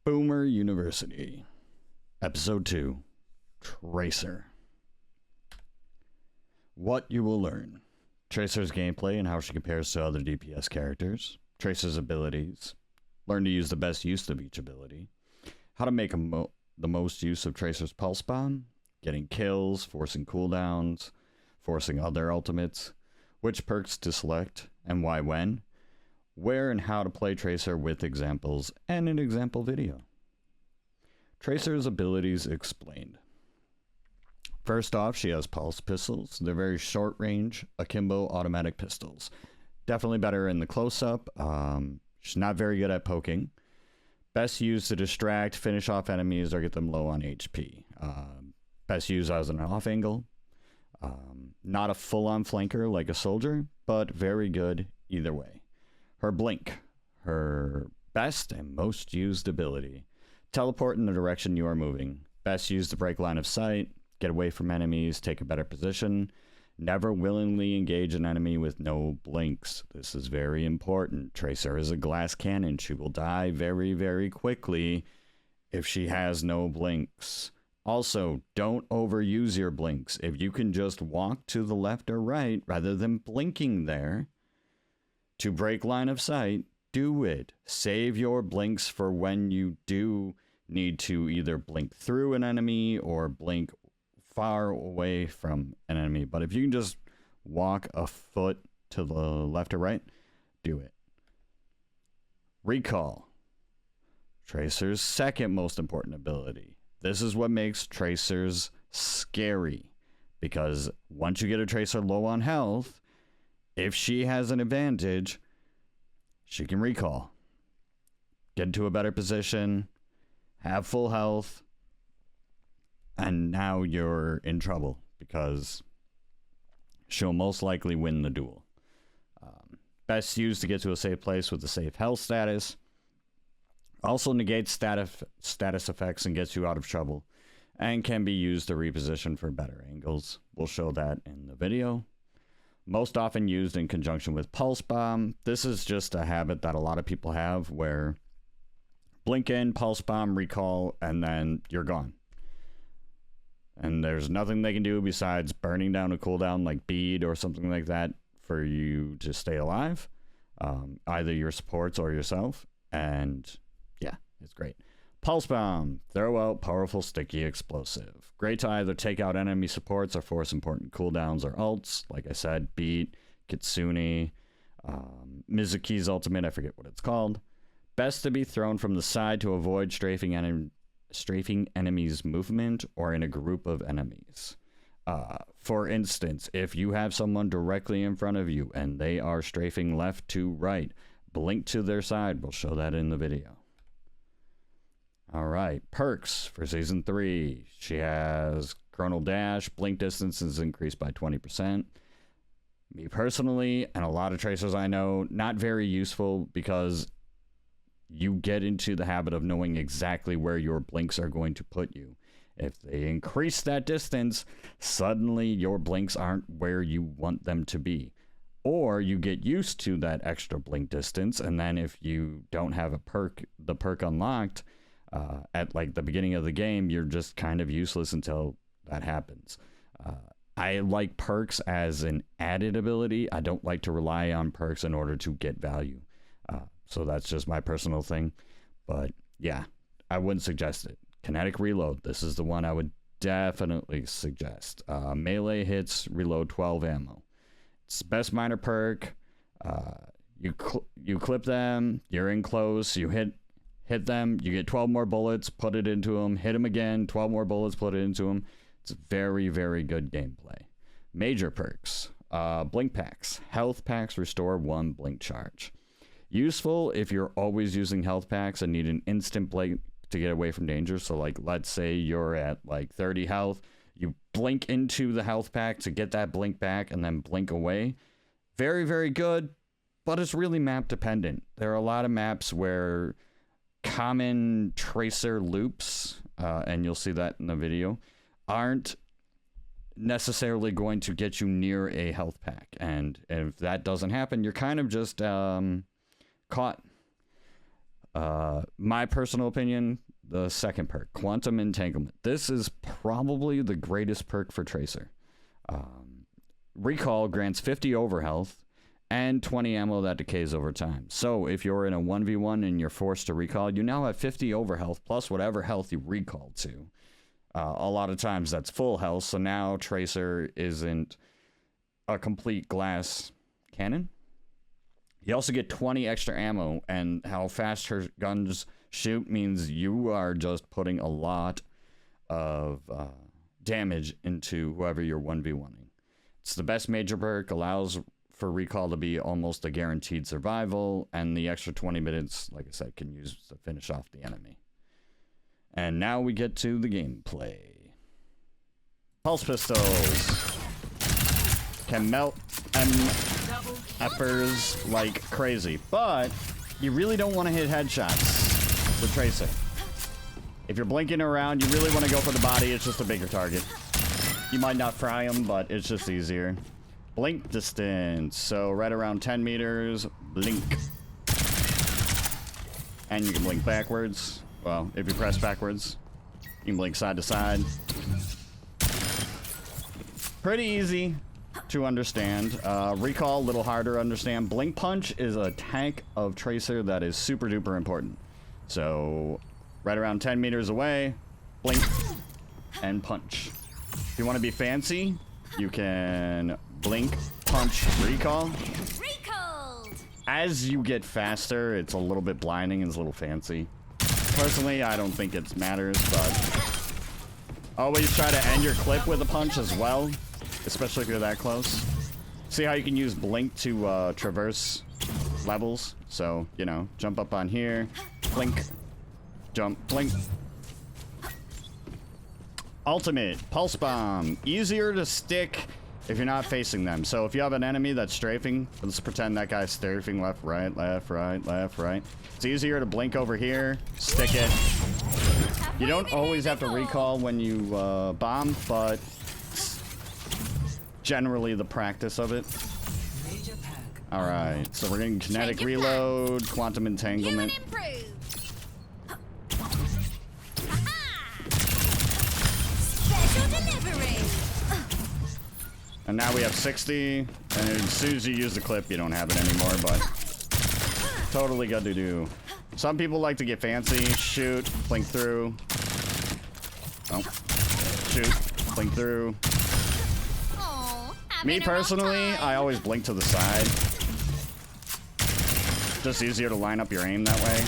Boomer University, Episode 2, Tracer. What you will learn. Tracer's gameplay and how she compares to other DPS characters. Tracer's abilities. Learn to use the best use of each ability. How to make the most use of Tracer's pulse bomb. Getting kills, forcing cooldowns, forcing other ultimates. Which perks to select and why when. Where and how to play Tracer with examples and an example video. Tracer's abilities explained. First off, she has pulse pistols. They're very short range, akimbo automatic pistols. Definitely better in the close-up. She's not very good at poking. Best used to distract, finish off enemies, or get them low on HP. Best used as an off angle. Not a full-on flanker like a soldier, but very good either way. Her blink, her best and most used ability. Teleport in the direction you are moving. Best used to break line of sight, get away from enemies, take a better position. Never willingly engage an enemy with no blinks. This is very important. Tracer is a glass cannon. She will die very, very quickly if she has no blinks. Also, don't overuse your blinks. If you can just walk to the left or right rather than blinking there, to break line of sight, do it. Save your blinks for when you do need to either blink through an enemy or blink far away from an enemy. But if you can just walk a foot to the left or right, do it. Recall. Tracer's second most important ability. This is what makes Tracers scary. Because once you get a Tracer low on health, if she has an advantage, she can recall. Get into a better position, have full health, and now you're in trouble because she'll most likely win the duel. Best used to get to a safe place with a safe health status. Also negates status effects and gets you out of trouble. And can be used to reposition for better angles. We'll show that in the video. Most often used in conjunction with Pulse Bomb. This is just a habit that a lot of people have where blink in, Pulse Bomb, recall, and then you're gone. And there's nothing they can do besides burning down a cooldown like bead or something like that for you to stay alive. Either your supports or yourself. And yeah, it's great. Pulse Bomb, throw out powerful sticky explosive. Great to either take out enemy supports or force important cooldowns or ults. Like I said, Beat, Kitsune, Mizuki's ultimate, I forget what it's called. Best to be thrown from the side to avoid strafing enemies' movement or in a group of enemies. For instance, if you have someone directly in front of you and they are strafing left to right, blink to their side. We'll show that in the video. All right, perks for Season 3. She has Chronal Dash. Blink distance is increased by 20%. Me personally, and a lot of Tracers I know, not very useful because you get into the habit of knowing exactly where your blinks are going to put you. If they increase that distance, suddenly your blinks aren't where you want them to be. Or you get used to that extra blink distance, and then if you don't have the perk unlocked, at like the beginning of the game, you're just kind of useless until that happens. I like perks as an added ability. I don't like to rely on perks in order to get value. So that's just my personal thing. But yeah, I wouldn't suggest it. Kinetic reload. This is the one I would definitely suggest. Melee hits reload 12 ammo. It's the best minor perk. You clip them. You're in close. You hit them, you get 12 more bullets, put it into them, hit them again, 12 more bullets, put it into them. It's very, very good gameplay. Major perks. Blink packs. Health packs restore 1 blink charge. Useful if you're always using health packs and need an instant blink to get away from danger. So like, let's say you're at like 30 health, you blink into the health pack to get that blink back and then blink away. Very, very good, but it's really map dependent. There are a lot of maps where common Tracer loops, and you'll see that in the video, aren't necessarily going to get you near a health pack. And if that doesn't happen, you're kind of just caught. My personal opinion, the second perk, Quantum Entanglement. This is probably the greatest perk for Tracer. Recall grants 50 overhealth and 20 ammo that decays over time. So if you're in a 1v1 and you're forced to recall, you now have 50 overhealth plus whatever health you recalled to. A lot of times that's full health, so now Tracer isn't a complete glass cannon. You also get 20 extra ammo, and how fast her guns shoot means you are just putting a lot of damage into whoever you're 1v1ing. It's the best major perk, allows for recall to be almost a guaranteed survival, and the extra 20 minutes, like I said, can use to finish off the enemy. And now we get to the gameplay. Pulse pistols can melt MFers like crazy, but you really don't want to hit headshots with Tracer. If you're blinking around, you really want to go for the body. It's just a bigger target. You might not fry them, but it's just easier. Blink distance, so right around 10 meters, blink. And you can blink backwards. Well, if you press backwards, you can blink side to side. Pretty easy to understand. Recall, a little harder to understand. Blink punch is a tank of Tracer that is super duper important. So, right around 10 meters away, blink and punch. If you want to be fancy, you can blink, punch, recall. Recalled. As you get faster, it's a little bit blinding and it's a little fancy. Personally, I don't think it matters, but always try to end your clip with a punch as well, especially if you're that close. See how you can use blink to traverse levels? So, you know, jump up on here, blink, jump, blink. Ultimate, pulse bomb, easier to stick if you're not facing them. So if you have an enemy that's strafing, let's pretend that guy's strafing left, right, left, right, left, right. It's easier to blink over here, stick it. You don't always have to recall when you bomb, but generally the practice of it. All right, so we're getting kinetic reload, quantum entanglement. And now we have 60, and as soon as you use the clip, you don't have it anymore, but totally good to do. Some people like to get fancy, shoot, blink through. Oh, shoot, blink through. Me personally, I always blink to the side. Just easier to line up your aim that way.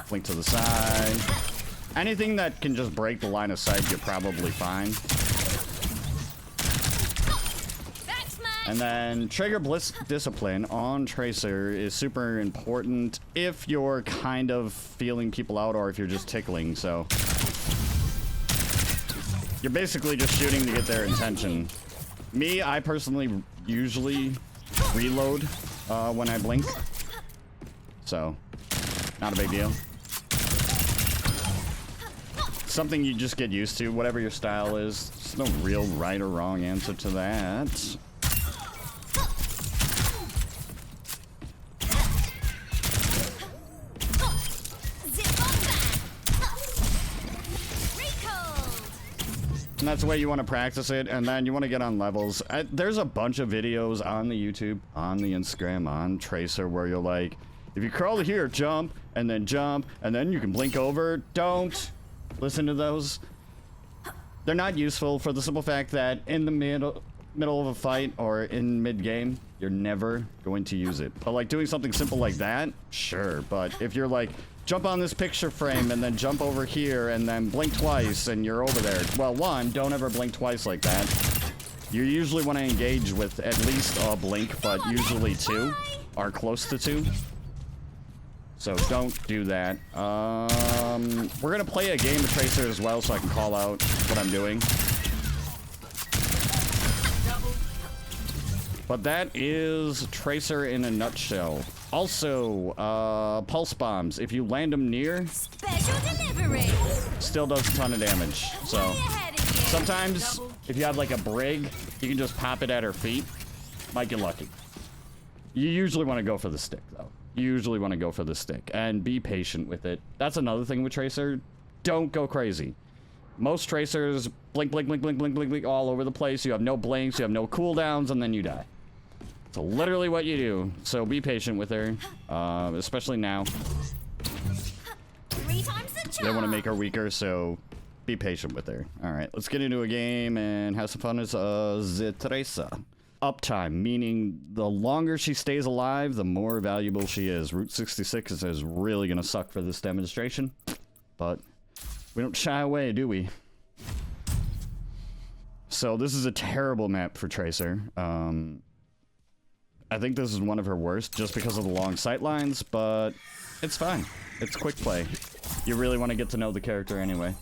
Blink to the side. Anything that can just break the line of sight, you're probably fine. And then trigger bliss discipline on Tracer is super important if you're kind of feeling people out or if you're just tickling. So you're basically just shooting to get their attention. Me, I personally usually reload when I blink. So not a big deal. Something you just get used to, whatever your style is. There's no real right or wrong answer to that. And that's the way you want to practice it, and then you want to get on levels. There's a bunch of videos on the YouTube, on the Instagram, on Tracer, where you're like, if you crawl to here, jump, and then you can blink over. Don't listen to those. They're not useful for the simple fact that in the middle of a fight or in mid-game, you're never going to use it. But like doing something simple like that, sure. But if you're like, jump on this picture frame and then jump over here and then blink twice and you're over there. Well, one, don't ever blink twice like that. You usually want to engage with at least a blink, but usually two or close to two. So don't do that. We're going to play a game of Tracer as well so I can call out what I'm doing. But that is Tracer in a nutshell. Also, pulse bombs. If you land them near, special delivery. Still does a ton of damage. So sometimes, if you have like a brig, you can just pop it at her feet. Might get lucky. You usually want to go for the stick, though. You usually want to go for the stick and be patient with it. That's another thing with Tracer. Don't go crazy. Most Tracers blink, blink, blink, blink, blink, blink, blink all over the place. You have no blinks, you have no cooldowns, and then you die. So literally what you do. So be patient with her, especially now. 3 times the charm. They want to make her weaker, so be patient with her. All right, let's get into a game and have some fun as the Tracer. Uptime, meaning the longer she stays alive, the more valuable she is. Route 66 is really going to suck for this demonstration, but we don't shy away, do we? So this is a terrible map for Tracer. I think this is one of her worst just because of the long sight lines, but it's fine. It's quick play. You really want to get to know the character anyway.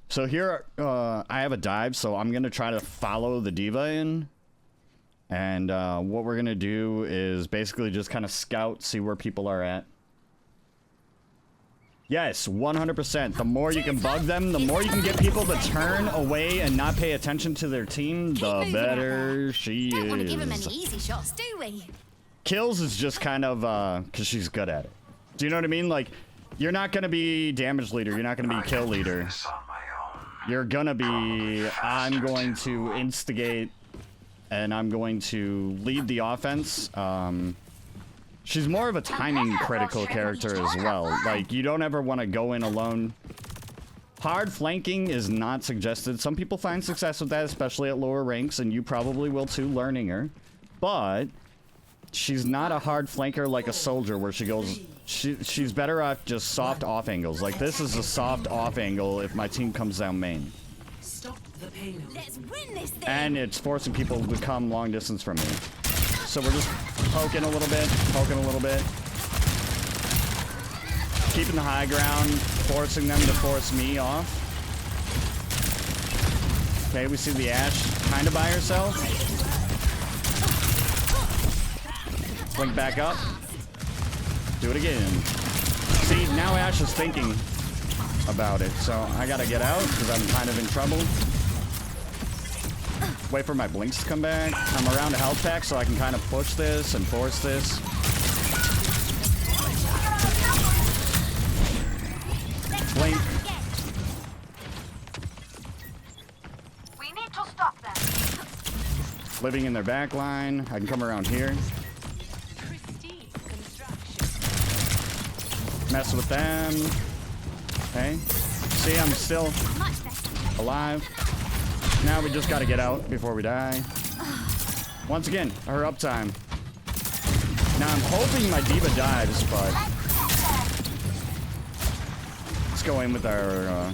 So here, I have a dive, so I'm going to try to follow the diva in. And what we're going to do is basically just kind of scout, see where people are at. Yes, 100%. The more you can bug them, the more you can get people to turn away and not pay attention to their team, the better she is. Don't want to give him any easy shots, do we? Kills is just kind of, because she's good at it. Do you know what I mean? Like, you're not going to be damage leader. You're not going to be kill leader. You're going to be, I'm going to instigate, and I'm going to lead the offense. She's more of a timing critical character as well. Like, you don't ever want to go in alone. Hard flanking is not suggested. Some people find success with that, especially at lower ranks, and you probably will too, learning her. But she's not a hard flanker like a soldier where she goes... She's better off just soft off angles. Like, this is a soft off angle if my team comes down main. Stop the payload. Let's win this thing. And it's forcing people to come long distance from me. So we're just poking a little bit, keeping the high ground, forcing them to force me off. Okay, we see the Ashe kind of by herself. Blink back up. Do it again. See, now Ashe is thinking about it, so I gotta get out because I'm kind of in trouble. Wait for my blinks to come back. I'm around a health pack, so I can kind of push this and force this. Blink. We need to stop them. Living in their back line. I can come around here. Mess with them. Okay. See, I'm still alive. Now we just gotta get out before we die. Once again, her uptime. Now I'm hoping my diva dives, but let's go in with our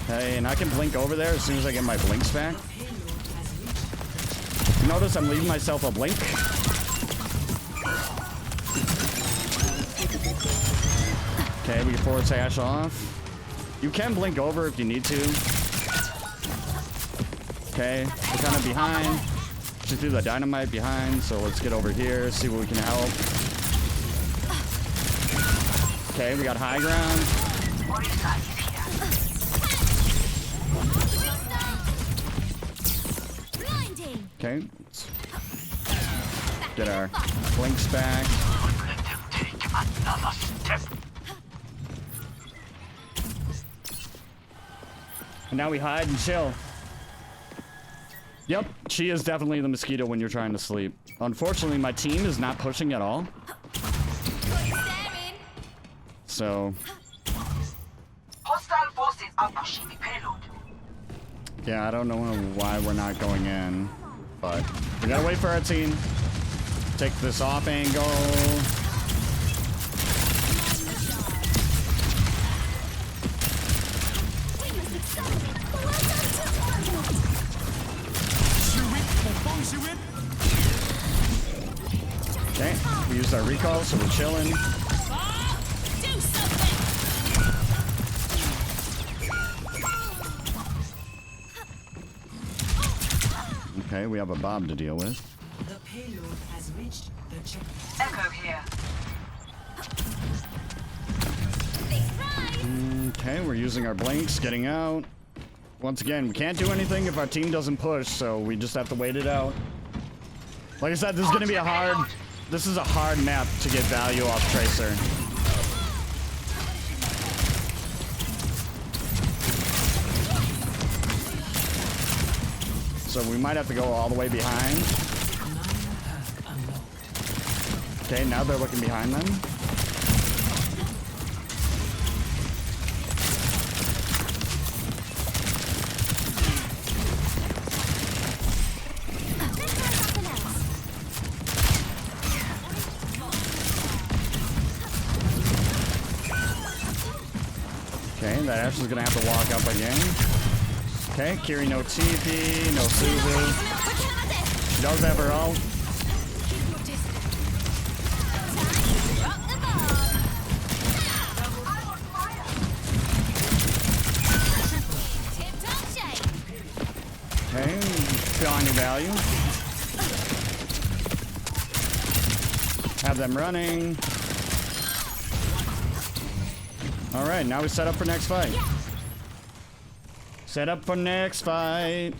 hey, and I can blink over there as soon as I get my blinks back. Notice I'm leaving myself a blink. Okay, we can force Ashe off. You can blink over if you need to. Okay, we're kind of behind. She threw the dynamite behind, so let's get over here, see what we can help. Okay, we got high ground. Okay, let's get our blinks back. And now we hide and chill. Yep, she is definitely the mosquito when you're trying to sleep. Unfortunately, my team is not pushing at all. So... Hostile forces are pushing the payload. yeah, I don't know why we're not going in. But we gotta wait for our team. Take this off angle. Okay, we used our recall, so we're chilling. Okay, we have a Bob to deal with. The payload has reached the checkpoint. Echo here. Okay, we're using our blinks, getting out. Once again, we can't do anything if our team doesn't push, so we just have to wait it out. Like I said, this is gonna be a hard map to get value off Tracer. So we might have to go all the way behind. Okay, now they're looking behind them. Okay, that Ashley's gonna have to walk up again. Okay, Kiri no TP, no Suzu. She does have her ult. Okay, feeling your value. Have them running. All right, now we set up for next fight. Set up for next fight.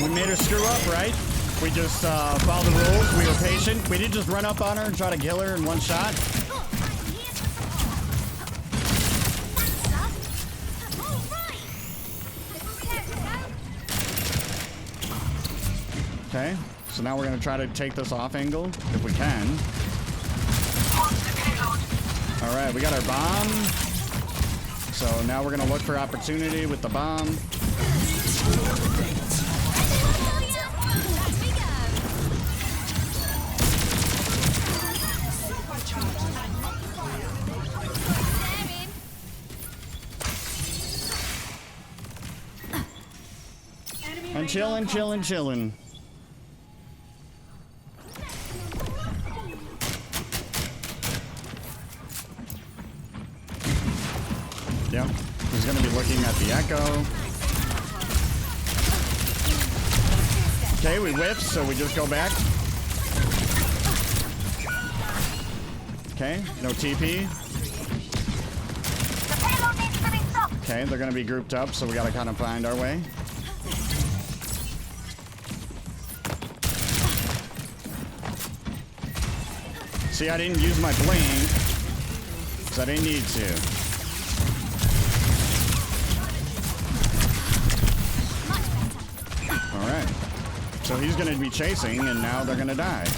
We made her screw up, right? We just followed the rules. We were patient. We didn't just run up on her and try to kill her in one shot. Okay, so now we're going to try to take this off angle if we can. All right, we got our bomb. So now we're going to look for opportunity with the bomb. And chillin', chillin', chillin'. Yep, he's gonna be looking at the echo. Okay, we whiffed, so we just go back. Okay, no TP. Okay, they're gonna be grouped up, so we gotta kind of find our way. See, I didn't use my blink, because I didn't need to. Alright. So he's going to be chasing, and now they're going to die.